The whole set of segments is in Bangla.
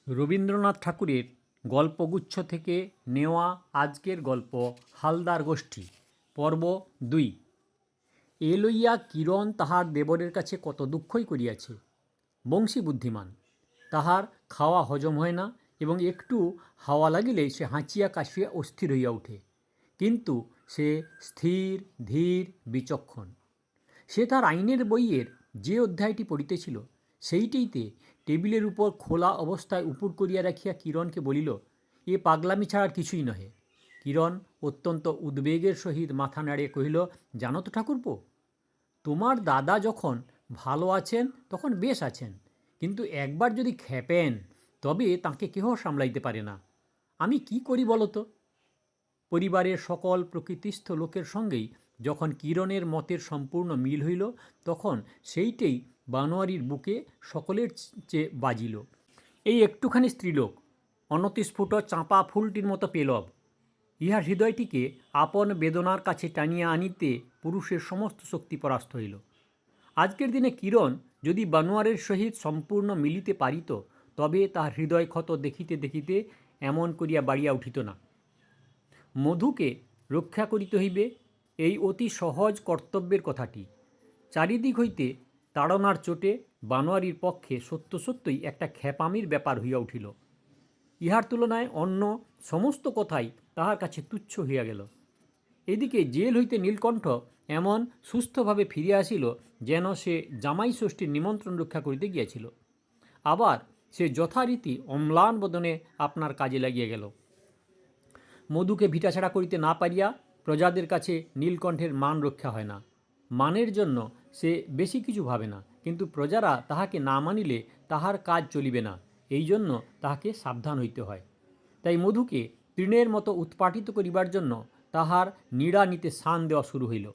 রবীন্দ্রনাথ ঠাকুরের গল্পগুচ্ছ থেকে নেওয়া আজকের গল্প হালদার গোষ্ঠী পর্ব ২। এ লইয়া কিরণ তাহার দেবরের কাছে কত দুঃখই করিয়াছে। বংশী বুদ্ধিমান, তাহার খাওয়া হজম হয় না এবং একটু হাওয়া লাগিলেই সে হাঁচিয়া কাশিয়া অস্থির হইয়া ওঠে। কিন্তু সে স্থির ধীর বিচক্ষণ। সে তার আইনের বইয়ের যে অধ্যায়টি পড়িতেছিল সেইটিতে টেবিলের উপর খোলা অবস্থায় উপুড় করিয়া রাখিয়া কিরণকে বলিল, এ পাগলামি ছাড়া কিছুই নহে। কিরণ অত্যন্ত উদ্বেগের সহিত মাথা নাড়িয়া কহিল, জানো তো ঠাকুরপো, তোমার দাদা যখন ভালো আছেন তখন বেশ আছেন, কিন্তু একবার যদি খেপেন তবে তাঁকে কেহ সামলাইতে পারে না। আমি কি করি বলো তো? পরিবারের সকল প্রকৃতিস্থ লোকের সঙ্গেই যখন কিরণের মতের সম্পূর্ণ মিল হইল, তখন সেইটেই বানোয়ারির বুকে সকলের চেয়ে বাজিল। এই একটুখানি স্ত্রীলোক, অনতিস্ফুট চাঁপা ফুলটির মতো পেলব, ইহার হৃদয়টিকে আপন বেদনার কাছে টানিয়া আনিতে পুরুষের সমস্ত শক্তি পরাস্ত হইল। আজকের দিনে কিরণ যদি বানোয়ারের সহিত সম্পূর্ণ মিলিতে পারিত, তবে তাহার হৃদয় ক্ষত দেখিতে দেখিতে এমন করিয়া বাড়িয়া উঠিত না। মধুকে রক্ষা করিতে হইবে, এই অতি সহজ কর্তব্যের কথাটি চারিদিক হইতে তাড়নার চোটে বানোয়ারির পক্ষে সত্য সত্যই একটা খ্যাপামির ব্যাপার হইয়া উঠিল। ইহার তুলনায় অন্য সমস্ত কথাই তাহার কাছে তুচ্ছ হইয়া গেল। এদিকে জেল হইতে নীলকণ্ঠ এমন সুস্থভাবে ফিরিয়া আসিল যেন সে জামাই ষষ্ঠীর নিমন্ত্রণ রক্ষা করিতে গিয়াছিল। আবার সে যথারীতি অম্লান বদনে আপনার কাজে লাগিয়া গেল। মধুকে ভিটাছাড়া করিতে না পারিয়া প্রজাদের কাছে নীলকণ্ঠের মান রক্ষা হয় না। মানের জন্য সে বেশি কিছু ভাবে না, কিন্তু প্রজারা তাহাকে না মানিলে তাহার কাজ চলিবে না, এই জন্য তাহাকে সাবধান হইতে হয়। তাই মধুকে তৃণের মতো উৎপাটিত করিবার জন্য তাহার নীড়া নিতে শান দেওয়া শুরু হইল।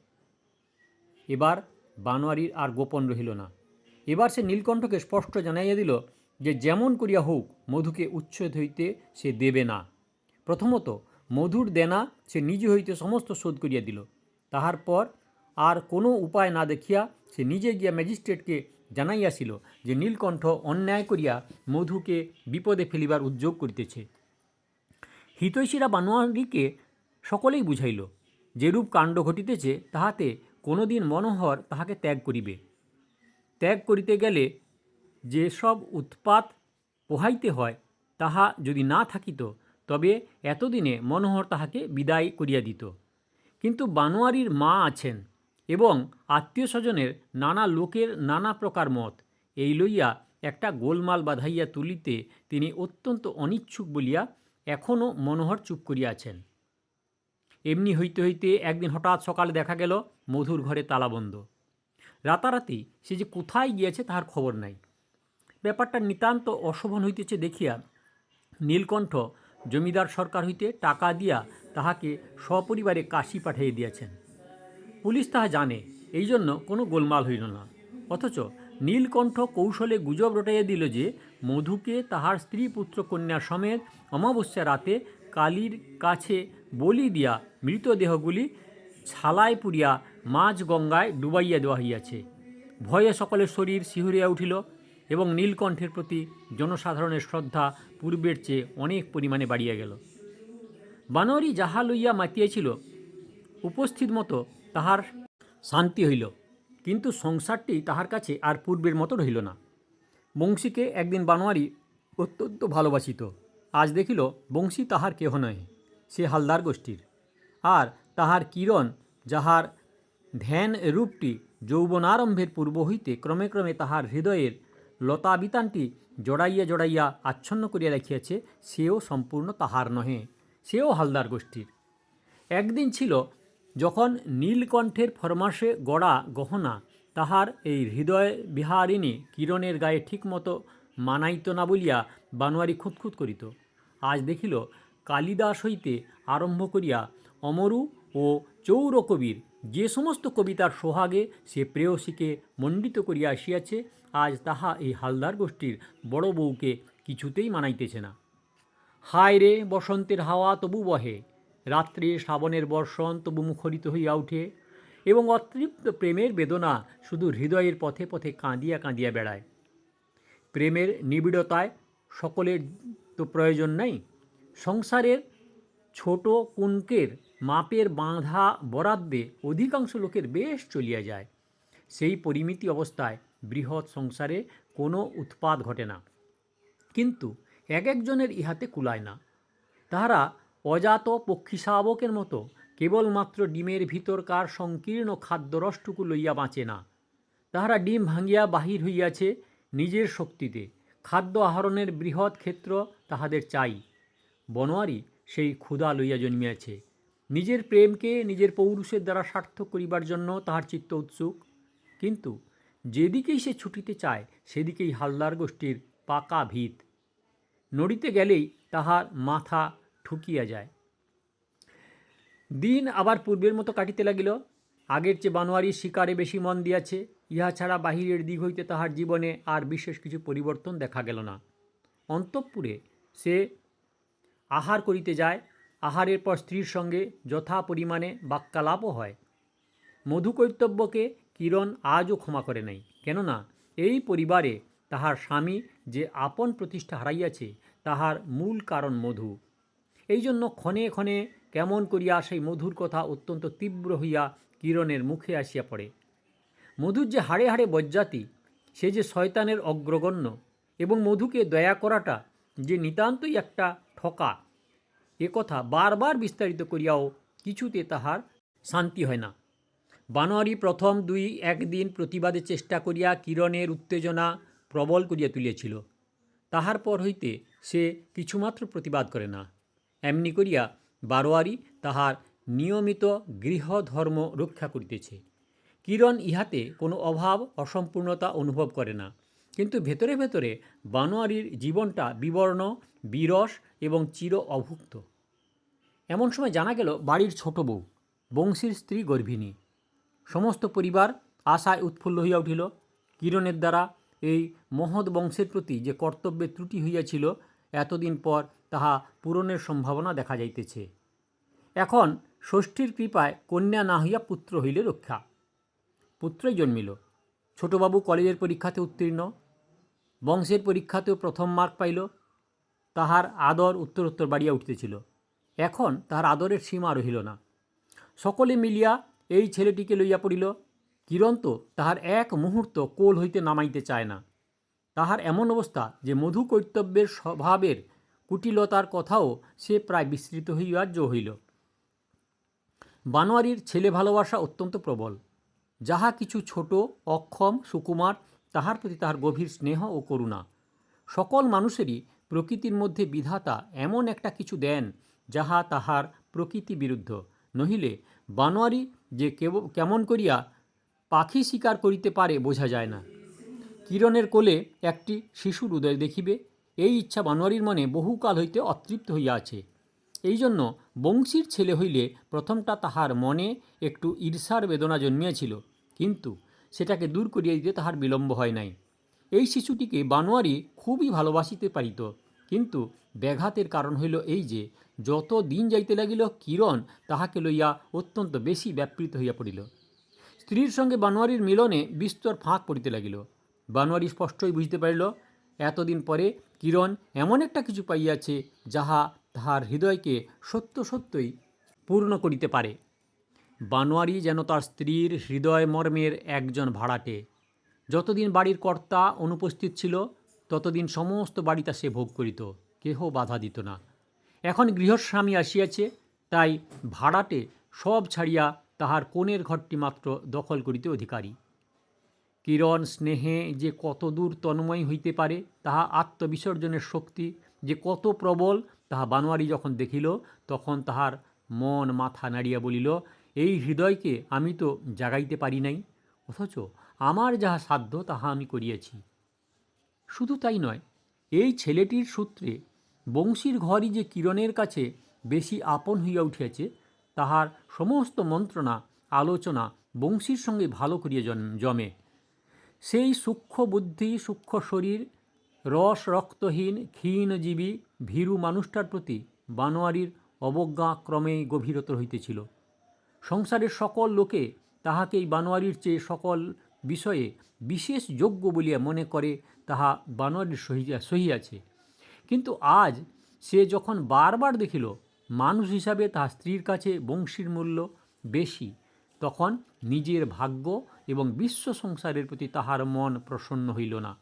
এবার বানোয়ারির আর গোপন রহিল না। এবার সে নীলকণ্ঠকে স্পষ্ট জানাইয়া দিল যে যেমন করিয়া হোক মধুকে উচ্ছেদ হইতে সে দেবে না। প্রথমত মধুর দেনা সে নিজে হইতে সমস্ত শোধ করিয়া দিল। তাহার পর আর কোনো উপায় না দেখিয়া সে নিজে গিয়া ম্যাজিস্ট্রেটকে জানাইয়াছিল যে নীলকণ্ঠ অন্যায় করিয়া মধুকে বিপদে ফেলিবার উদ্যোগ করিতেছে। হিতৈষীরা বানোয়ারিকে সকলেই বুঝাইল, যেরূপ কাণ্ড ঘটিতেছে তাহাতে কোনো দিন মনোহর তাহাকে ত্যাগ করিবে। ত্যাগ করিতে গেলে যেসব উৎপাত পোহাইতে হয় তাহা যদি না থাকিত, তবে এতদিনে মনোহর তাহাকে বিদায় করিয়া দিত। কিন্তু বানোয়ারির মা আছেন এবং আত্মীয় স্বজনের নানা লোকের নানা প্রকার মত, এই লইয়া একটা গোলমাল বাঁধাইয়া তুলিতে তিনি অত্যন্ত অনিচ্ছুক বলিয়া এখনও মনোহর চুপ করিয়া আছেন। এমনি হইতে হইতে একদিন হঠাৎ সকালে দেখা গেল মধুর ঘরে তালাবন্ধ। রাতারাতি সে যে কোথায় গিয়েছে তাহার খবর নাই। ব্যাপারটা নিতান্ত অশোভন হইতেছে দেখিয়া নীলকণ্ঠ জমিদার সরকার হইতে টাকা দিয়া তাহাকে সপরিবারে কাশী পাঠাইয়া দিয়াছেন। পুলিশ তাহা জানে, এই জন্য কোনো গোলমাল হইল না। অথচ নীলকণ্ঠ কৌশলে গুজব রটাইয়া দিল যে মধুকে তাহার স্ত্রী পুত্র কন্যা সমেত অমাবস্যা রাতে কালীর কাছে বলি দিয়া মৃতদেহগুলি ছালায় পুড়িয়া মাঝ গঙ্গায় ডুবাইয়া দেওয়া হইয়াছে। ভয়ে সকলের শরীর শিহরিয়া উঠিল এবং নীলকণ্ঠের প্রতি জনসাধারণের শ্রদ্ধা পূর্বের চেয়ে অনেক পরিমাণে বাড়িয়া গেল। বানোয়ারি যাহা লইয়া মাতিয়াছিল উপস্থিত মতো তাহার শান্তি হইল, কিন্তু সংসারটি তাহার কাছে আর পূর্বের মতো রহিল না। বংশীকে একদিন বানোয়ারি অত্যন্ত ভালোবাসিত, আজ দেখিল বংশী তাহার কেহ নহে, সে হালদার গোষ্ঠীর। আর তাহার কিরণ, যাহার ধ্যান রূপটি যৌবনারম্ভের পূর্ব হইতে ক্রমে ক্রমে তাহার হৃদয়ের লতাবিতানটি জড়াইয়া জড়াইয়া আচ্ছন্ন করিয়া রাখিয়াছে, সেও সম্পূর্ণ তাহার নহে, সেও হালদার গোষ্ঠীর। একদিন ছিল যখন নীলকণ্ঠের ফরমাসে গড়া গহনা তাহার এই হৃদয় বিহারিণী কিরণের গায়ে ঠিকমতো মানাইত না বলিয়া বানোয়ারি খুঁতখুত করিত। আজ দেখিল কালিদাস হইতে আরম্ভ করিয়া অমরু ও চৌরকবির যে সমস্ত কবিতার সোহাগে সে প্রেয়সীকে মণ্ডিত করিয়া আসিয়াছে, আজ তাহা এই হালদার গোষ্ঠীর বড় বউকে কিছুতেই মানাইতেছে না। হায় রে বসন্তের হাওয়া তবু বহে, রাত্রে শ্রাবণের বর্ষণ তবু মুখরিত হইয়া উঠে, এবং অতৃপ্ত প্রেমের বেদনা শুধু হৃদয়ের পথে পথে কাঁদিয়া কাঁদিয়া বেড়ায়। প্রেমের নিবিড়তায় সকলের তো প্রয়োজন নেই। সংসারের ছোট কুনকের মাপের বাঁধা বরাদ্দে অধিকাংশ লোকের বেশ চলিয়া যায়। সেই পরিমিতি অবস্থায় বৃহৎ সংসারে কোনো উৎপাত ঘটে না, কিন্তু এক একজনের ইহাতে কুলায় না। তাহারা অজাত পক্ষী শাবকের মতো কেবলমাত্র ডিমের ভিতরকার সংকীর্ণ খাদ্যরসটুকু লইয়া বাঁচে না। তাহারা ডিম ভাঙিয়া বাহির হইয়াছে নিজের শক্তিতে। খাদ্য আহরণের বৃহৎ ক্ষেত্র তাহাদের চাই। বনোয়ারি সেই ক্ষুধা লইয়া জন্মিয়াছে। নিজের প্রেমকে নিজের পৌরুষের দ্বারা সার্থক করিবার জন্য তাহার চিত্ত উৎসুক, কিন্তু যেদিকেই সে ছুটিতে চায় সেদিকেই হালদার গোষ্ঠীর পাকা ভিত। নড়িতে গেলেই তাহার মাথা ঠুকিয়া যায়। দিন আবার পূর্বের মতো কাটিতে লাগিল। আগের চেয়ে বানোয়ারি শিকারে বেশি মন দিয়াছে। ইহা ছাড়া বাহিরের দিক হইতে তাহার জীবনে আর বিশেষ কিছু পরিবর্তন দেখা গেল না। অন্তঃপুরে সে আহার করিতে যায়। আহারের পর স্ত্রীর সঙ্গে যথা পরিমাণে বাক্যালাপও হয়। মধুকৈতব্যকে কিরণ আজও ক্ষমা করে নাই, কেননা এই পরিবারে তাহার স্বামী যে আপন প্রতিষ্ঠা হারাইয়াছে তাহার মূল কারণ মধু। এই জন্য ক্ষণে ক্ষণে কেমন করিয়া সেই মধুর কথা অত্যন্ত তীব্র হইয়া কিরণের মুখে আসিয়া পড়ে। মধুর যে হাড়ে হাড়ে বজ্জাতি, সে যে শয়তানের অগ্রগণ্য, এবং মধুকে দয়া করাটা যে নিতান্তই একটা ঠকা, এ কথা বারবার বিস্তারিত করিয়াও কিছুতে তাহার শান্তি হয় না। বানোয়ারি প্রথম 2-1 দিন প্রতিবাদের চেষ্টা করিয়া কিরণের উত্তেজনা প্রবল করিয়া তুলিয়াছিল। তাহার পর হইতে সে কিছুমাত্র প্রতিবাদ করে না। এমনি করিয়া বারোয়ারি তাহার নিয়মিত গৃহধর্ম রক্ষা করিতেছে। কিরণ ইহাতে কোনো অভাব অসম্পূর্ণতা অনুভব করে না, কিন্তু ভেতরে ভেতরে বানোয়ারির জীবনটা বিবর্ণ, বিরস এবং চির অভুক্ত। এমন সময় জানা গেল বাড়ির ছোট বউ বংশীর স্ত্রী গর্ভিণী। সমস্ত পরিবার আশায় উৎফুল্ল হইয়া উঠিল। কিরণের দ্বারা এই মহৎ বংশের প্রতি যে কর্তব্যের ত্রুটি হইয়াছিল, এতদিন পর তাহা পূরণের সম্ভাবনা দেখা যাইতেছে। এখন ষষ্ঠীর কৃপায় কন্যা না হইয়া পুত্র হইলে রক্ষা। পুত্রই জন্মিল। ছোটবাবু কলেজের পরীক্ষাতে উত্তীর্ণ, বংশের পরীক্ষাতেও প্রথম মার্ক পাইল। তাহার আদর উত্তরোত্তর বাড়িয়া উঠিতেছিল। এখন তাহার আদরের সীমা রহিল না। সকলে মিলিয়া এই ছেলেটিকে লইয়া পড়িল। কিরণ তো তাহার এক মুহূর্ত কোল হইতে নামাইতে চায় না। তাহার এমন অবস্থা যে মধু কৈতব্যের স্বভাবের কুটিলতার কথাও সে প্রায় বিস্মৃত হইয়া হইল। বানোয়ারির ছেলে ভালোবাসা অত্যন্ত প্রবল। যাহা কিছু ছোট, অক্ষম, সুকুমার, তাহার প্রতি তাহার গভীর স্নেহ ও করুণা। সকল মানুষেরই প্রকৃতির মধ্যে বিধাতা এমন একটা কিছু দেন যাহা তাহার প্রকৃতি বিরুদ্ধ, নহিলে বানোয়ারি যে কেমন করিয়া পাখি শিকার করিতে পারে বোঝা যায় না। কিরণের কোলে একটি শিশুর উদয় দেখিবে, এই ইচ্ছা বানোয়ারির মনে বহুকাল হইতে অতৃপ্ত হইয়া আছে। এই জন্য বংশীর ছেলে হইলে প্রথমটা তাহার মনে একটু ঈর্ষার বেদনা জন্মিয়াছিল, কিন্তু সেটাকে দূর করিয়া দিতে তাহার বিলম্ব হয় নাই। এই শিশুটিকে বানোয়ারি খুবই ভালোবাসিতে পারিত, কিন্তু ব্যাঘাতের কারণ হইল এই যে যত দিন যাইতে লাগিল কিরণ তাহাকে লইয়া অত্যন্ত বেশি ব্যাপৃত হইয়া পড়িল। স্ত্রীর সঙ্গে বানোয়ারির মিলনে বিস্তর ফাঁক পড়িতে লাগিল। বানোয়ারি স্পষ্টই বুঝিতে পারিল এতদিন পরে কিরণ এমন একটা কিছু পাইয়াছে যাহা তাহার হৃদয়কে সত্য সত্যই পূর্ণ করিতে পারে। বানোয়ারি যেন তার স্ত্রীর হৃদয় মর্মের একজন ভাড়াটে। যতদিন বাড়ির কর্তা অনুপস্থিত ছিল ততদিন সমস্ত বাড়িটা সে ভোগ করিত, কেহ বাধা দিত না। এখন গৃহস্বামী আসিয়াছে, তাই ভাড়াটে সব ছাড়িয়া তাহার কোণের ঘরটি মাত্র দখল করিতে অধিকারী। কিরণ স্নেহে যে কত দূর তন্ময় হইতে পারে, তাহা আত্মবিসর্জনের শক্তি যে কত প্রবল, তাহা বানোয়ারি যখন দেখিল তখন তাহার মন মাথা নাড়িয়া বলিল, এই হৃদয়কে আমি তো জাগাইতে পারি নাই, অথচ আমার যাহা সাধ্য তাহা আমি করিয়াছি। শুধু তাই নয়, এই ছেলেটির সূত্রে বংশীর ঘরই যে কিরণের কাছে বেশি আপন হইয়া উঠিয়াছে, তাহার সমস্ত মন্ত্রণা আলোচনা বংশীর সঙ্গে ভালো করিয়া জমে। সেই সূক্ষ্ম বুদ্ধি, সূক্ষ্ম শরীর, রস রক্তহীন ক্ষীণজীবী ভীরু মানুষটার প্রতি বানোয়ারির অবজ্ঞা ক্রমেই গভীরতর হইতেছিল। সংসারের সকল লোকে তাহাকে এই বানোয়ারির চেয়ে সকল বিষয়ে বিশেষ যোগ্য বলিয়া মনে করে, তাহা বানোয়ারির সহিয়াছে। কিন্তু আজ সে যখন বারবার দেখিল মানুষ হিসাবে তাহার স্ত্রীর কাছে বংশীর মূল্য বেশি, তখন নিজের ভাগ্য এবং বিশ্ব সংসারের প্রতি তাহার মন প্রসন্ন হইল না।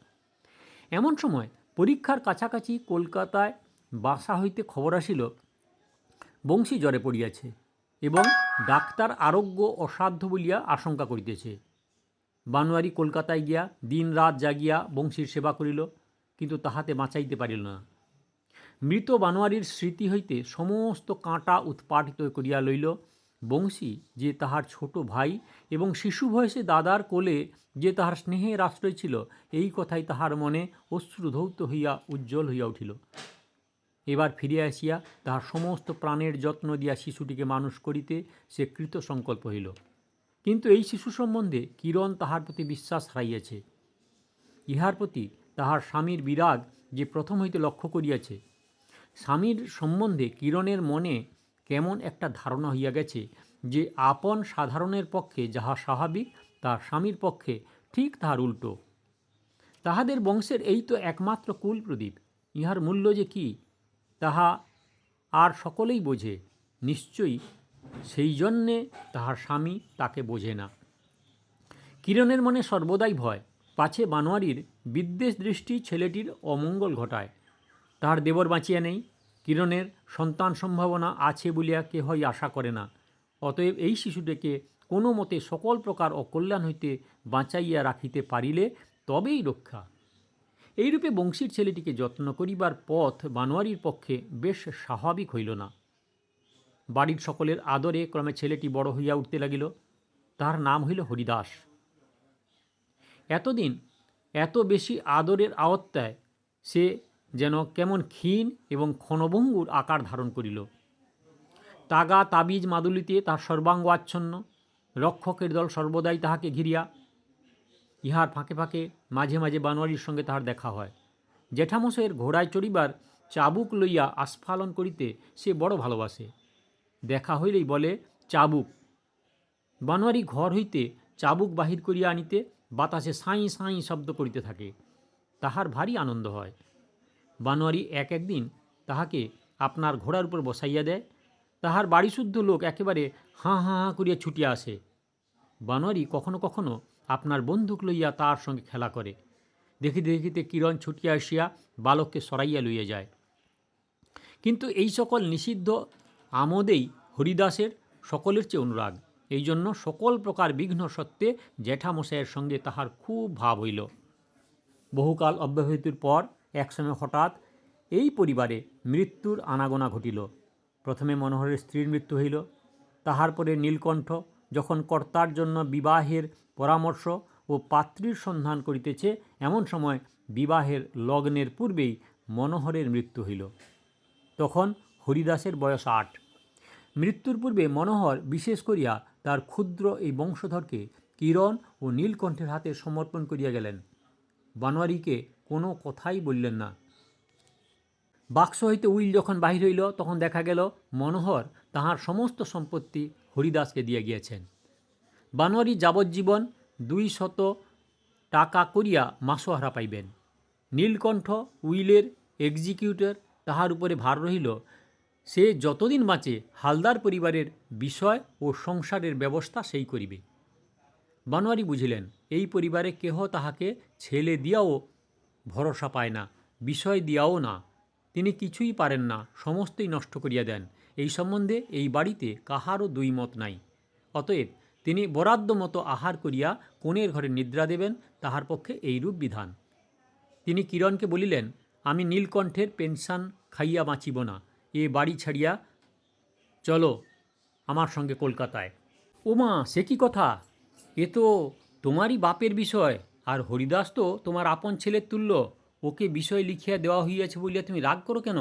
এমন সময় পরীক্ষার কাছাকাছি কলকাতায় বাসা হইতে খবর আসিল বংশী জ্বরে পড়িয়াছে এবং ডাক্তার আরোগ্য অসাধ্য বলিয়া আশঙ্কা করিতেছে। বানোয়ারি কলকাতায় গিয়া দিন রাত জাগিয়া বংশীর সেবা করিল, কিন্তু তাহাতে বাঁচাইতে পারিল না। মৃত বানোয়ারির স্মৃতি হইতে সমস্ত কাঁটা উৎপাটিত করিয়া লইল। বংশী যে তাহার ছোট ভাই এবং শিশু বয়সে দাদার কোলে যে তাহার স্নেহের আশ্রয় ছিল, এই কথাই তাহার মনে অশ্রুধৌত হইয়া উজ্জ্বল হইয়া উঠিল। এবার ফিরিয়া আসিয়া তাহার সমস্ত প্রাণের যত্ন দিয়া শিশুটিকে মানুষ করিতে সে কৃত সংকল্প হইল। কিন্তু এই শিশু সম্বন্ধে কিরণ তাহার প্রতি বিশ্বাস হারাইয়াছে। ইহার প্রতি তাহার স্বামীর বিরাগ যে প্রথম হইতে লক্ষ্য করিয়াছে। স্বামীর সম্বন্ধে কিরণের মনে কেমন একটা ধারণা হইয়া গেছে যে আপন সাধারণের পক্ষে যাহা স্বাভাবিক তাহার স্বামীর পক্ষে ঠিক তাহার উল্টো। তাহাদের বংশের এই তো একমাত্র কুল প্রদীপ, ইহার মূল্য যে কি তাহা আর সকলেই বোঝে, নিশ্চয়ই সেই জন্যে তাহার স্বামী তাকে বোঝে না। কিরণের মনে সর্বদাই ভয়, পাছে বানোয়ারির বিদ্বেষ দৃষ্টি ছেলেটির অমঙ্গল ঘটায়। তাহার দেবর বাঁচিয়া নেই, কিরণের সন্তান সম্ভাবনা আছে বলিয়া কেহই আশা করে না। অতএব এই শিশুটিকে কোনো মতে সকল প্রকার অকল্যাণ হইতে বাঁচাইয়া রাখিতে পারিলে তবেই রক্ষা। এইরূপে বংশীর ছেলেটিকে যত্ন করিবার পথ বানোয়ারির পক্ষে বেশ স্বাভাবিক হইল না। বাড়ির সকলের আদরে ক্রমে ছেলেটি বড় হইয়া উঠতে লাগিল। তাহার নাম হইল হরিদাস। এতদিন এত বেশি আদরের আওত্তায় সে যেন কেমন ক্ষীণ এবং ক্ষণভঙ্গুর আকার ধারণ করিল। তাগা তাবিজ মাদুলিতে তাহার সর্বাঙ্গ আচ্ছন্ন, রক্ষকের দল সর্বদাই তাহাকে ঘিরিয়া। ইহার ফাঁকে ফাঁকে মাঝে মাঝে বানোয়ারির সঙ্গে তাহার দেখা হয়। জেঠামশাইয়ের ঘোড়ায় চড়িবার চাবুক লইয়া আস্ফালন করিতে সে বড় ভালোবাসে। দেখা হইলেই বলে, চাবুক। বানোয়ারি ঘর হইতে চাবুক বাহির করিয়া আনিতে বাতাসে সাঁই সাঁই শব্দ করিতে থাকে। তাহার ভারী আনন্দ হয়। বানোয়ারি একদিন তাহাকে আপনার ঘোড়ার উপর বসাইয়া দেয়। তাহার বাড়িশুদ্ধ লোক একেবারে হাঁ হাঁ হাঁ করিয়া ছুটিয়া আসে। বানোয়ারি কখনো কখনো আপনার বন্দুক লইয়া তাহার সঙ্গে খেলা করে। দেখিতে দেখিতে কিরণ ছুটিয়া আসিয়া বালককে সরাইয়া লইয়া যায়। কিন্তু এই সকল নিষিদ্ধ আমোদেই হরিদাসের সকলের চেয়ে অনুরাগ। এই জন্য সকল প্রকার বিঘ্ন সত্ত্বে জ্যাঠামশাইয়ের সঙ্গে তাহার খুব ভাব হইল। বহুকাল অব্যবহিতির পর একসময় হঠাৎ এই পরিবারে মৃত্যুর আনাগোনা ঘটিল। প্রথমে মনোহরের স্ত্রীর মৃত্যু হইল। তাহার পরে নীলকণ্ঠ যখন কর্তার জন্য বিবাহের পরামর্শ ও পাত্রীর সন্ধান করিতেছে, এমন সময় বিবাহের লগ্নের পূর্বেই মনোহরের মৃত্যু হইল। তখন হরিদাসের বয়স 8। মৃত্যুর পূর্বে মনোহর বিশেষ করিয়া তার ক্ষুদ্র এই বংশধরকে কিরণ ও নীলকণ্ঠের হাতে সমর্পণ করিয়া গেলেন। বানোয়ারিকে কোনো কথাই বললেন না। বাক্স হইতে উইল যখন বাহির হইল, তখন দেখা গেল মনোহর তাহার সমস্ত সম্পত্তি হরিদাসকে দিয়া গিয়েছেন। বানোয়ারি যাবজ্জীবন 200 টাকা করিয়া মাসোহারা পাইবেন। নীলকণ্ঠ উইলের এক্সিকিউটর, তাহার উপরে ভার রহিল সে যতদিন বাঁচে হালদার পরিবারের বিষয় ও সংসারের ব্যবস্থা সেই করিবে। বানোয়ারি বুঝিলেন এই পরিবারে কেহ তাহাকে ছেলে দিয়াও ভরসা পায় না, বিষয় দিয়াও না। তিনি কিছুই পারেন না, সমস্তই নষ্ট করিয়া দেন। এই সম্বন্ধে এই বাড়িতে কাহারও দুই মত নাই। অতএব তিনি বরাদ্দ মতো আহার করিয়া কোণের ঘরে নিদ্রা দেবেন, তাহার পক্ষে এইরূপ বিধান। তিনি কিরণকে বলিলেন, আমি নীলকণ্ঠের পেনশন খাইয়া বাঁচিব না, এ বাড়ি ছাড়িয়া চলো আমার সঙ্গে কলকাতায়। ওমা, সে কি কথা! এ তো তোমারই বাপের বিষয়, আর হরিদাস তো তোমার আপন ছেলের তুল্য। ওকে বিষয় লিখিয়া দেওয়া হইয়াছে বলিয়া তুমি রাগ করো কেন?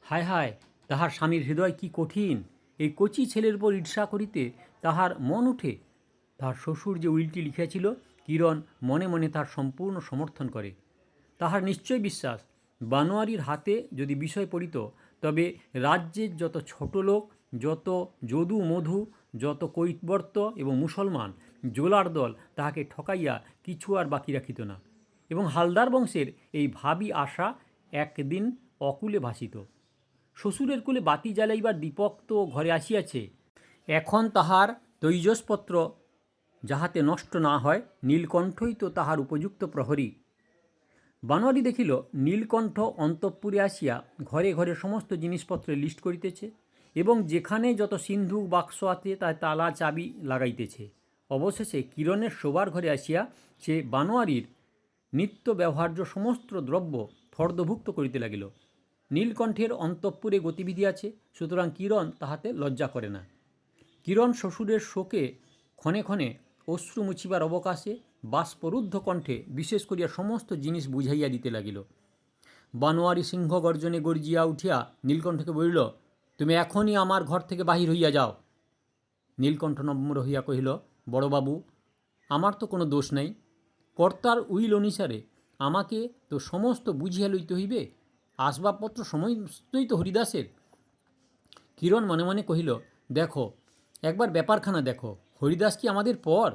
হায় হায়, তাহার স্বামীর হৃদয় কি কঠিন! এই কচি ছেলের উপর ঈর্ষা করিতে তাহার মন উঠে। তাহার শ্বশুর যে উইলটি লিখিয়াছিল, কিরণ মনে মনে তার সম্পূর্ণ সমর্থন করে। তাহার নিশ্চয় বিশ্বাস, বানোয়ারির হাতে যদি বিষয় পড়িত, তবে রাজ্যের যত ছোট লোক, যত যদু মধু, যত কৈবর্ত এবং মুসলমান জোলার দল তাহাকে ঠকাইয়া কিছু আর বাকি রাখিত না, এবং হালদার বংশের এই ভাবী আশা একদিন অকুলে ভাসিত। শ্বশুরের কুলে বাতি জ্বালাইবার দীপক তো ঘরে আসিয়াছে, এখন তাহার তৈজসপত্র যাহাতে নষ্ট না হয়, নীলকণ্ঠই তো তাহার উপযুক্ত প্রহরী। বানোয়ারি দেখিল নীলকণ্ঠ অন্তঃপুরে আসিয়া ঘরে ঘরে সমস্ত জিনিসপত্রের লিস্ট করিতেছে এবং যেখানে যত সিন্ধুক বাক্স আছে তার তালা চাবি লাগাইতেছে। অবশেষে কিরণের শোবার ঘরে আসিয়া সে বানোয়ারির নিত্য ব্যবহার্য সমস্ত দ্রব্য ফর্দভুক্ত করিতে লাগিল। নীলকণ্ঠের অন্তঃপুরে গতিবিধি আছে, সুতরাং কিরণ তাহাতে লজ্জা করে না। কিরণ শ্বশুরের শোকে ক্ষণে ক্ষণে অশ্রু মুছিবার অবকাশে বাষ্পরুদ্ধ কণ্ঠে বিশেষ করিয়া সমস্ত জিনিস বুঝাইয়া দিতে লাগিল। বানোয়ারি সিংহ গর্জনে গর্জিয়া উঠিয়া নীলকণ্ঠকে বলিল, তুমি এখনই আমার ঘর থেকে বাহির হইয়া যাও। নীলকণ্ঠ নম্র হইয়া কহিল, বড়বাবু, আমার তো কোনো দোষ নাই। কর্তার উইল অনুসারে আমাকে তো সমস্ত বুঝিয়া লইতে হইবে। আসবাবপত্র সমস্তই তো হরিদাসের। কিরণ মনে মনে কহিল, দেখো, একবার ব্যাপারখানা দেখো, হরিদাস কি আমাদের পর?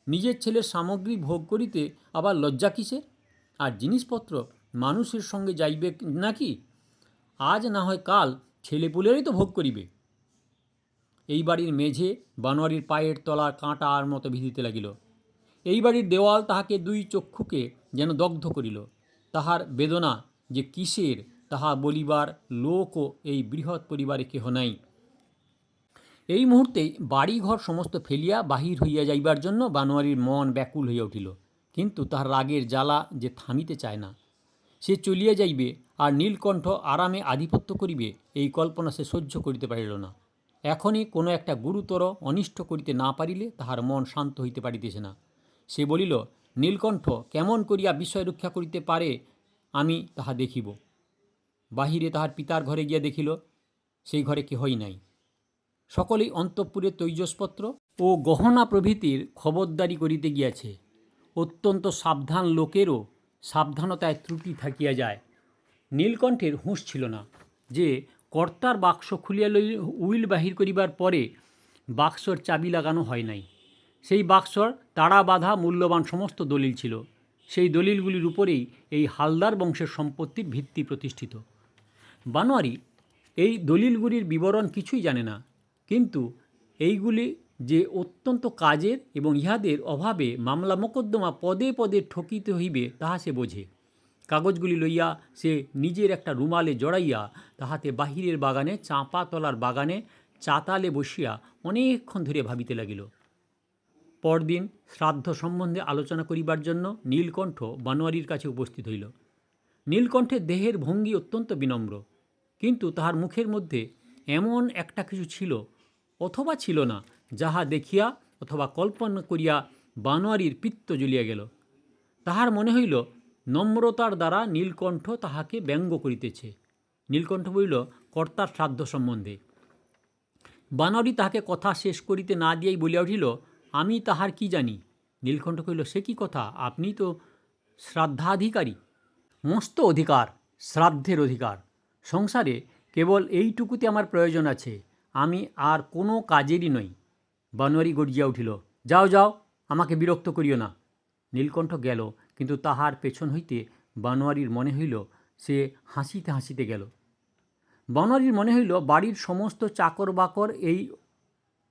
নিজের ছেলের সামগ্রী ভোগ করিতে আবার লজ্জা কিসের? আর জিনিসপত্র মানুষের সঙ্গে যাইবে নাকি? আজ না হয় কাল ছেলেপুলেরই তো ভোগ করিবে। এই বাড়ির মেঝে বানোয়ারির পায়ের তলার কাঁটার মতো ভিজিতে লাগিল। এই বাড়ির দেওয়াল তাহাকে দুই চক্ষুকে যেন দগ্ধ করিল। তাহার বেদনা যে কিসের তাহা বলিবার লোকও এই বৃহৎ পরিবারে কেহ নাই। এই মুহূর্তেই বাড়িঘর সমস্ত ফেলিয়া বাহির হইয়া যাইবার জন্য বানোয়ারির মন ব্যাকুল হইয়া উঠিল, কিন্তু তাহার রাগের জ্বালা যে থামিতে চায় না। সে চলিয়া যাইবে আর নীলকণ্ঠ আরামে আধিপত্য করিবে, এই কল্পনা সে সহ্য করিতে পারিল না। এখনই কোনো একটা গুরুতর অনিষ্ট করিতে না পারিলে তাহার মন শান্ত হইতে পারিতেছে না। সে বলিল, নীলকণ্ঠ কেমন করিয়া বিষয় রক্ষা করিতে পারে আমি তাহা দেখিব। বাহিরে তাহার পিতার ঘরে গিয়া দেখিল, সেই ঘরে কেহই নাই। সকলেই অন্তঃপুরে তৈজসপত্র ও গহনা প্রভৃতির খবরদারি করিতে গিয়াছে। অত্যন্ত সাবধান লোকেরও সাবধানতায় ত্রুটি থাকিয়া যায়। নীলকণ্ঠের হুঁশ ছিল না যে কর্তার বাক্স খুলিয়া উইল বাহির করিবার পরে বাক্সর চাবি লাগানো হয় নাই। সেই বাক্সর তাড়া বাঁধা মূল্যবান সমস্ত দলিল ছিল। সেই দলিলগুলির উপরেই এই হালদার বংশের সম্পত্তির ভিত্তি প্রতিষ্ঠিত। বানোয়ারি এই দলিলগুলির বিবরণ কিছুই জানে না, কিন্তু এইগুলি যে অত্যন্ত কাজের এবং ইহাদের অভাবে মামলা মোকদ্দমা পদে পদে ঠকিতে হইবে তাহা সে বোঝে। কাগজগুলি লইয়া সে নিজের একটা রুমালে জড়াইয়া তাহাতে বাহিরের বাগানে চাঁপা তলার বাগানে চাতালে বসিয়া অনেকক্ষণ ধরে ভাবিতে লাগিল। পরদিন শ্রাদ্ধ সম্বন্ধে আলোচনা করিবার জন্য নীলকণ্ঠ বানোয়ারির কাছে উপস্থিত হইল। নীলকণ্ঠের দেহের ভঙ্গি অত্যন্ত বিনম্র, কিন্তু তাহার মুখের মধ্যে এমন একটা কিছু ছিল অথবা ছিল না, যাহা দেখিয়া অথবা কল্পনা করিয়া বানোয়ারির পিত্ত জ্বলিয়া গেল। তাহার মনে হইল নম্রতার দ্বারা নীলকণ্ঠ তাহাকে ব্যঙ্গ করিতেছে। নীলকণ্ঠ বলিল, কর্তার শ্রাদ্ধ সম্বন্ধে। বানোয়ারি তাহাকে কথা শেষ করিতে না দিয়াই বলিয়া উঠিল, আমি তাহার কি জানি? নীলকণ্ঠ কহিল, সে কি কথা, আপনি তো শ্রাদ্ধাধিকারী। মস্ত অধিকার, শ্রাদ্ধের অধিকার। সংসারে কেবল এইটুকুতে আমার প্রয়োজন আছে, আমি আর কোনো কাজেরই নই। বানোয়ারি গর্জিয়া উঠিল, যাও যাও, আমাকে বিরক্ত করিও না। নীলকণ্ঠ গেল, কিন্তু তাহার পেছন হইতে বানোয়ারির মনে হইল সে হাসিতে হাসিতে গেল। বানোয়ারির মনে হইল বাড়ির সমস্ত চাকর বাকর এই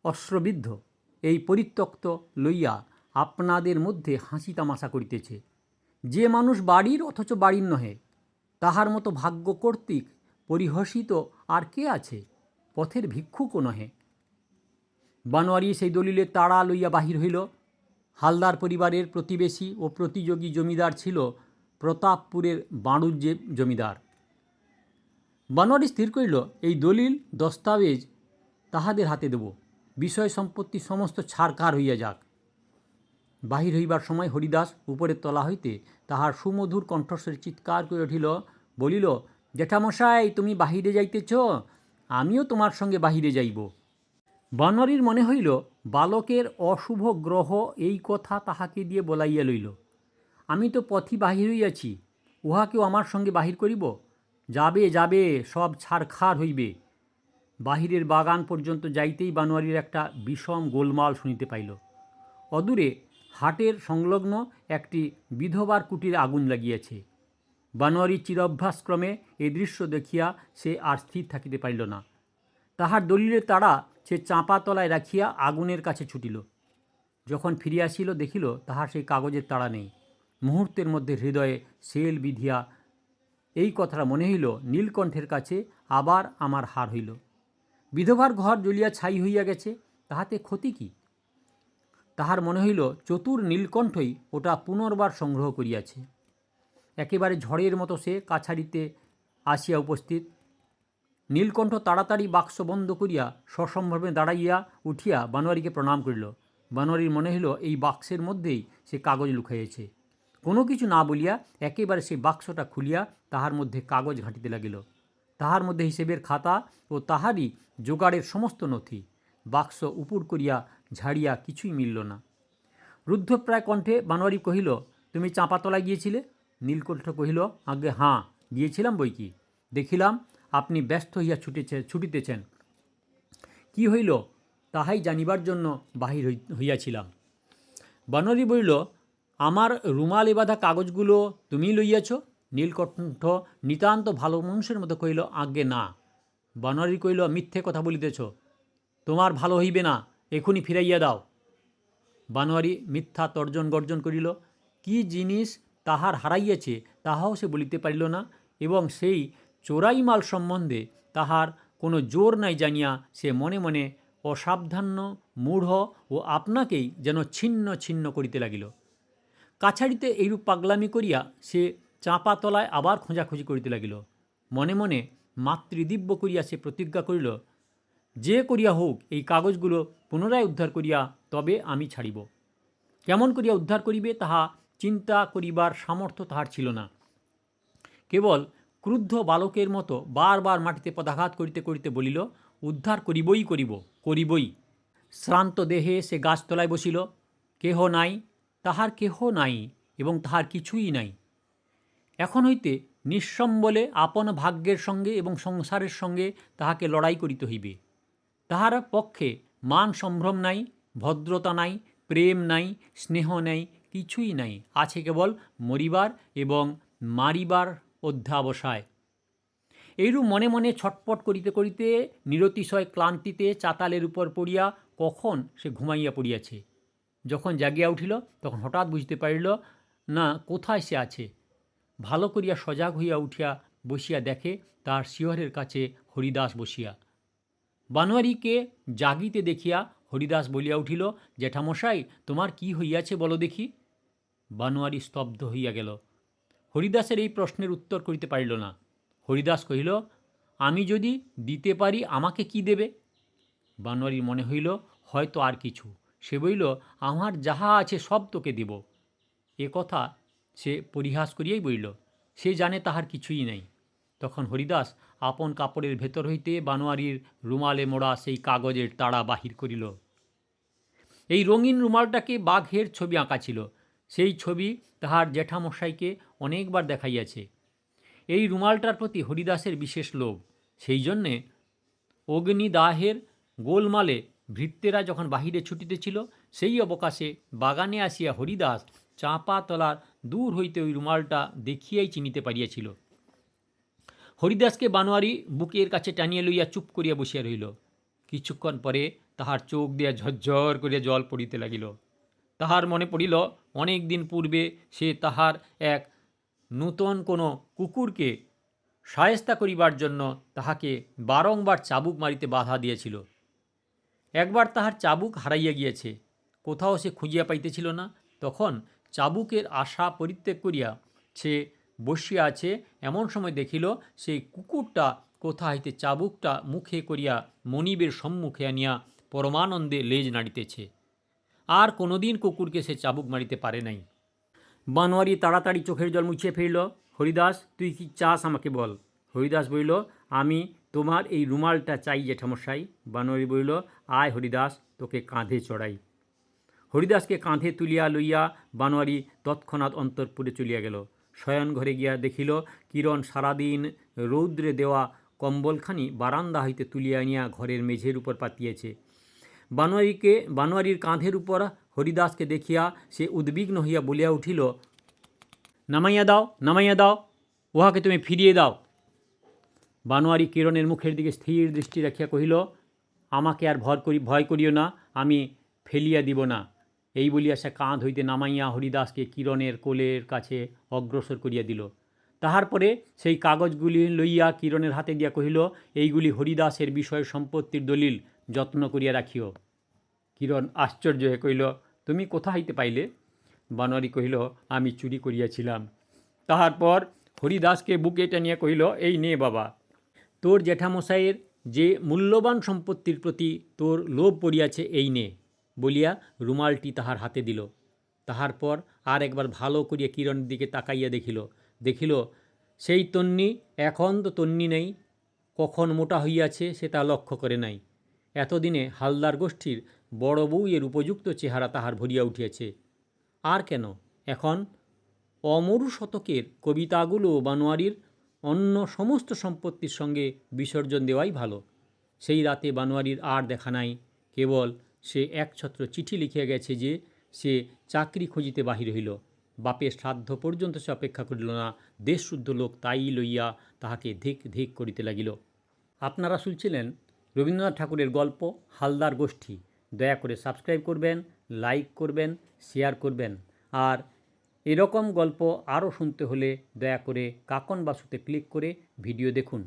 অশ্রবিদ্ধ, এই পরিত্যক্ত লইয়া আপনাদের মধ্যে হাসি তামাশা করিতেছে। যে মানুষ বাড়ির অথচ বাড়ির নহে, তাহার মতো ভাগ্য কর্তৃক পরিহসিত আর কে আছে? পথের ভিক্ষুকও নহে। বানোয়ারি সেই দলিলের তাড়া লইয়া বাহির হইল। হালদার পরিবারের প্রতিবেশী ও প্রতিযোগী জমিদার ছিল প্রতাপপুরের বাণুজ্যে জমিদার। বানোয়ারি স্থির করিল, এই দলিল দস্তাবেজ তাহাদের হাতে দেব, বিষয় সম্পত্তি সমস্ত ছারখার হইয়া যাক। বাহির হইবার সময় হরিদাস উপরের তলা হইতে তাহার সুমধুর কণ্ঠস্বরে চিৎকার করে উঠিল, বলিল, জ্যাঠামশাই, তুমি বাহিরে যাইতেছ, আমিও তোমার সঙ্গে বাহিরে যাইব। বানোয়ারির মনে হইল বালকের অশুভ গ্রহ এই কথা তাহাকে দিয়ে বলাইয়া লইল। আমি তো পথি বাহির হইয়াছি, উহাকেও আমার সঙ্গে বাহির করিব? যাবে যাবে, সব ছারখার হইবে। বাহিরের বাগান পর্যন্ত যাইতেই বানোয়ারির একটা বিষম গোলমাল শুনিতে পাইল। অদূরে হাটের সংলগ্ন একটি বিধবার কুটিরে আগুন লাগিয়াছে। বানোয়ারি চিরভ্যাসক্রমে এই দৃশ্য দেখিয়া সে আর স্থির থাকিতে পারিল না। তাহার দলিলের তাড়া সে চাঁপা তলায় রাখিয়া আগুনের কাছে ছুটিল। যখন ফিরিয়া আসিল দেখিল তাহার সেই কাগজের তাড়া নেই। মুহূর্তের মধ্যে হৃদয়ে শেল বিধিয়া এই কথাটা মনে হইল, নীলকণ্ঠের কাছে আবার আমার হার হইল। বিধবার ঘর জ্বলিয়া ছাই হইয়া গেছে, তাহাতে ক্ষতি কি? তাহার মনে হইল চতুর নীলকণ্ঠই ওটা পুনর্বার সংগ্রহ করিয়াছে। একেবারে ঝড়ের মতো সে কাছারিতে আসিয়া উপস্থিত। নীলকণ্ঠ তাড়াতাড়ি বাক্স বন্ধ করিয়া সসম্ভ্রমে দাঁড়াইয়া উঠিয়া বানোয়ারিকে প্রণাম করিল। বানোয়ারির মনে হইল এই বাক্সের মধ্যেই সে কাগজ লুকাইয়াছে। কোনো কিছু না বলিয়া একেবারে সেই বাক্সটা খুলিয়া তাহার মধ্যে কাগজ ঘাঁটিতে লাগিল। তাহার মধ্যে হিসেবের খাতা ও তাহারই জোগাড়ের সমস্ত নথি। বাক্স উপুড় করিয়া ঝাড়িয়া কিছুই মিলল না। রুদ্ধপ্রায় কণ্ঠে বানোয়ারি কহিল, তুমি চাঁপাতলায় গিয়েছিলে? নীলকণ্ঠ কহিল, আজ্ঞে হাঁ, গিয়েছিলাম বই কি। দেখিলাম আপনি ব্যস্ত হইয়া ছুটিতেছেন। কি হইল তাহাই জানিবার জন্য বাহির হইয়াছিলাম। বানোয়ারি বলিল, আমার রুমালে বাঁধা কাগজগুলো তুমিই লইয়াছ? নীলকণ্ঠ নিতান্ত ভালো মানুষের মতো কহিল, আজ্ঞে না। বানোয়ারি কহিল, মিথ্যে কথা বলিতেছ, তোমার ভালো হইবে না, এখনই ফিরাইয়া দাও। বানোয়ারি মিথ্যা তর্জন গর্জন করিল। কি জিনিস তাহার হারাইয়াছে তাহাও সে বলিতে পারিল না, এবং সেই চোরাই মাল সম্বন্ধে তাহার কোনো জোর নাই জানিয়া সে মনে মনে অসাবধান্য, মূঢ় ও আপনাকেই যেন ছিন্ন ছিন্ন করিতে লাগিল। কাছারিতে এইরূপ পাগলামি করিয়া সে চাঁপাতলায় আবার খোঁজাখুঁজি করিতে লাগিল। মনে মনে মাতৃদিব্য করিয়া সে প্রতিজ্ঞা করিল, যে করিয়া হোক এই কাগজগুলো পুনরায় উদ্ধার করিয়া তবে আমি ছাড়িব। কেমন করিয়া উদ্ধার করিবে তাহা চিন্তা করিবার সামর্থ্য তাহার ছিল না। কেবল ক্রুদ্ধ বালকের মতো বারবার মাটিতে পদাঘাত করিতে করিতে বলিল, উদ্ধার করিবই। শ্রান্ত দেহে সে গাছতলায় বসিল। কেহ নাই, তাহার কেহ নাই, এবং তাহার কিছুই নাই। এখন হইতে নিঃসম্বলে আপন ভাগ্যের সঙ্গে এবং সংসারের সঙ্গে তাহাকে লড়াই করিতে হইবে। তাহার পক্ষে মান সম্ভ্রম নাই, ভদ্রতা নাই, প্রেম নাই, স্নেহ নাই, কিছুই নাই। আছে কেবল মরিবার এবং মারিবার অধ্যাবসায়। এইরূপ মনে মনে ছটপট করিতে করিতে নিরতিশয় ক্লান্তিতে চাতালের উপর পড়িয়া কখন সে ঘুমাইয়া পড়িয়াছে। যখন জাগিয়া উঠিল তখন হঠাৎ বুঝিতে পারিল না কোথায় সে আছে। ভালো করিয়া সজাগ হইয়া উঠিয়া বসিয়া দেখে তার শিয়রের কাছে হরিদাস বসিয়া। বানোয়ারিকে জাগিতে দেখিয়া হরিদাস বলিয়া উঠিল, জ্যাঠামশাই, তোমার কি হইয়াছে বলো দেখি। বানোয়ারি স্তব্ধ হইয়া গেল। হরিদাসের এই প্রশ্নের উত্তর করিতে পারিল না। হরিদাস কহিল, আমি যদি দিতে পারি আমাকে কি দেবে? বানোয়ারির মনে হইল হয়তো আর কিছু। সে বলিল, আমার যাহা আছে সব তোকে দেব। এ কথা সে পরিহাস করিয়াই বলিল। সে জানে তাহার কিছুই নাই। তখন হরিদাস আপন কাপড়ের ভেতর হইতে বানোয়ারির রুমালে মোড়া সেই কাগজের তাড়া বাহির করিল। এই রঙিন রুমালটাকে বাঘের ছবি আঁকা ছিল। সেই ছবি তাহার জ্যাঠামশাইকে অনেকবার দেখাইয়াছে। এই রুমালটার প্রতি হরিদাসের বিশেষ লোভ। সেই জন্যে অগ্নিদাহের গোলমালে ভৃত্যেরা যখন বাহিরে ছুটিতেছিল, সেই অবকাশে বাগানে আসিয়া হরিদাস চাঁপাতলার দূর হইতে ওই রুমালটা দেখিয়াই চিনিতে পারিয়াছিল। হরিদাসকে বানোয়ারি বুকের কাছে টানিয়া লইয়া চুপ করিয়া বসিয়া রহিল। কিছুক্ষণ পরে তাহার চোখ দিয়া ঝরঝর করিয়া জল পড়িতে লাগিল। তাহার মনে পড়িল অনেক দিন পূর্বে সে তাহার এক নূতন কোনো কুকুরকে শায়েস্তা করিবার জন্য তাহাকে বারংবার চাবুক মারিতে বাধা দিয়েছিল। একবার তাহার চাবুক হারাইয়া গিয়াছে, কোথাও সে খুঁজিয়া পাইতেছিল না। তখন চাবুকের আশা পরিত্যাগ করিয়া সে বসিয়া আছে, এমন সময় দেখিল সেই কুকুরটা কোথা হইতে চাবুকটা মুখে করিয়া মনিবের সম্মুখে আনিয়া পরমানন্দে লেজ নাড়িতেছে। আর কোনোদিন কুকুরকে সে চাবুক মারিতে পারে নাই। বানোয়ারি তাড়াতাড়ি চোখের জল মুছিয়া ফেলিল। হরিদাস, তুই কি চাস আমাকে বল। হরিদাস বলিল, আমি তোমার এই রুমালটা চাই জ্যাঠামশাই। বানোয়ারি বলিল, আয় হরিদাস, তোকে কাঁধে চড়াই। হরিদাসকে কাঁধে তুলিয়া লইয়া বানোয়ারি তৎক্ষণাৎ অন্তঃপুরে চলিয়া গেল। শয়ন ঘরে গিয়া দেখিল কিরণ সারাদিন রৌদ্রে দেওয়া কম্বলখানি বারান্দা হইতে তুলিয়া আনিয়া ঘরের মেঝের উপর পাতিয়াছে। বানোয়ারির কাঁধের উপর হরিদাসকে দেখিয়া সে উদ্বিগ্ন হইয়া বলিয়া উঠিল, নামাইয়া দাও, নামাইয়া দাও। উহাকে তুমি ফিরিয়ে দাও। বানোয়ারি কিরণের মুখের দিকে স্থির দৃষ্টি রাখিয়া কহিল, আমাকে আর ভয় করিও না, আমি ফেলিয়া দিব না। এই বলিয়া সে কাঁধ হইতে নামাইয়া হরিদাসকে কিরণের কোলের কাছে অগ্রসর করিয়া দিল। তাহার পরে সেই কাগজগুলি লইয়া কিরণের হাতে দিয়া কহিল, এইগুলি হরিদাসের বিষয় সম্পত্তির দলিল, যত্ন করিয়া রাখিও। কিরণ আশ্চর্য হয়ে কহিল, তুমি কোথা হইতে পাইলে? বানোয়ারি কহিল, আমি চুরি করিয়াছিলাম। তাহার পর হরিদাসকে বুকে টানিয়া কহিল, এই নে বাবা, তোর জ্যাঠামশাইয়ের যে মূল্যবান সম্পত্তির প্রতি তোর লোভ পড়িয়াছে, এই নে, বলিয়া রুমালটি তাহার হাতে দিল। তাহার পর আর একবার ভালো করিয়া কিরণের দিকে তাকাইয়া দেখিল সেই তন্নি এখন তো তন্নি নেই, কখন মোটা হইয়াছে সে তা লক্ষ্য করে নাই। এতদিনে হালদার গোষ্ঠীর বড় বউয়ের উপযুক্ত চেহারা তাহার ভরিয়া উঠিয়াছে। আর কেন, এখন অমরু শতকের কবিতাগুলো বানোয়ারির অন্য সমস্ত সম্পত্তির সঙ্গে বিসর্জন দেওয়াই ভালো। সেই রাতে বানোয়ারির আর দেখা নাই, কেবল সে একছত্র চিঠি লিখিয়া গেছে যে সে চাকরি খুঁজিতে বাহির হইল। বাপের শ্রাদ্ধ পর্যন্ত সে অপেক্ষা করিল না, দেশশুদ্ধ লোক তাই লইয়া তাহাকে ধিক ধিক করিতে লাগিল। আপনারা শুনছিলেন রবীন্দ্রনাথ ঠাকুরের গল্প হালদার গোষ্ঠী। দয়া করে সাবস্ক্রাইব করবেন, লাইক করবেন, শেয়ার করবেন। আর এরকম গল্প আরও শুনতে হলে দয়া করে কাকন বাসুতে ক্লিক করে ভিডিও দেখুন।